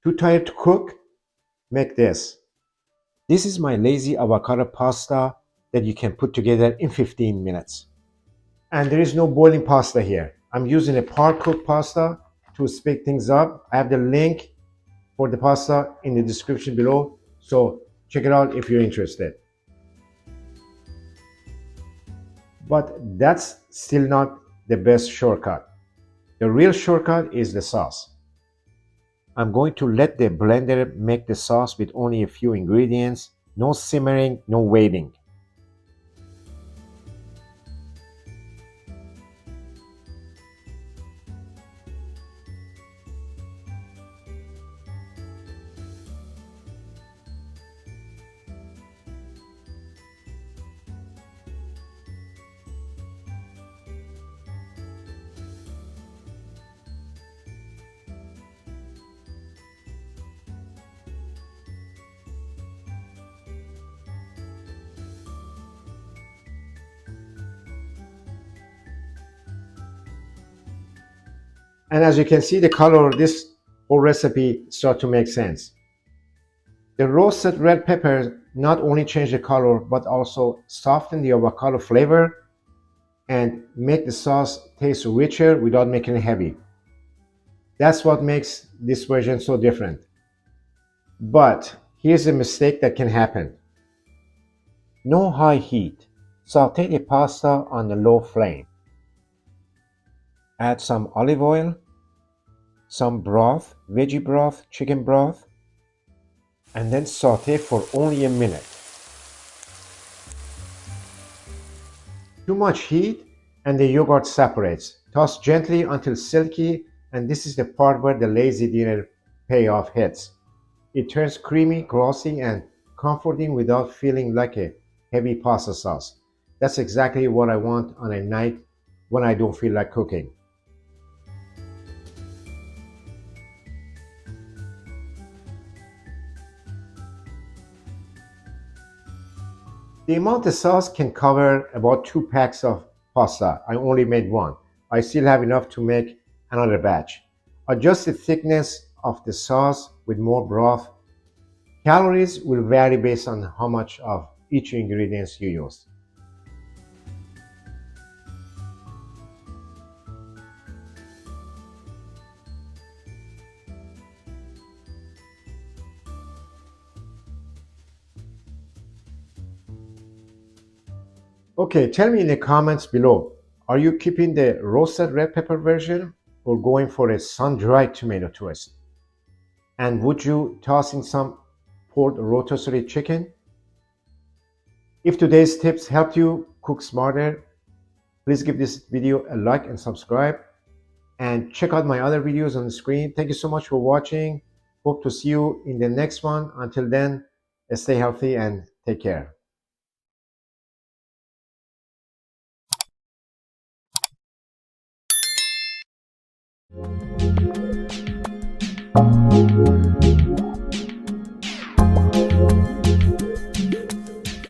Too tired to cook? Make this. This is my lazy avocado pasta that you can put together in 15 minutes. And there is no boiling pasta here. I'm using a par-cooked pasta to speed things up. I have the link for the pasta in the description below, so check it out if you're interested. But that's still not the best shortcut. The real shortcut is the sauce. I'm going to let the blender make the sauce with only a few ingredients. No simmering, no waiting. And as you can see, the color of this whole recipe start to make sense. The roasted red pepper not only change the color, but also soften the avocado flavor and make the sauce taste richer without making it heavy. That's what makes this version so different. But here's a mistake that can happen. No high heat. Saute the pasta on a low flame. Add some olive oil, some broth, veggie broth, chicken broth, and then saute for only a minute. Too much heat and the yogurt separates. Toss gently until silky, and this is the part where the lazy dinner payoff hits. It turns creamy, glossy, and comforting without feeling like a heavy pasta sauce. That's exactly what I want on a night when I don't feel like cooking. The amount of sauce can cover about 2 packs of pasta. I only made one. I still have enough to make another batch. Adjust the thickness of the sauce with more broth. Calories will vary based on how much of each ingredient you use. Okay, tell me in the comments below, are you keeping the roasted red pepper version or going for a sun-dried tomato twist? And would you toss in some pulled rotisserie chicken? If today's tips helped you cook smarter, please give this video a like and subscribe. And check out my other videos on the screen. Thank you so much for watching. Hope to see you in the next one. Until then, stay healthy and take care.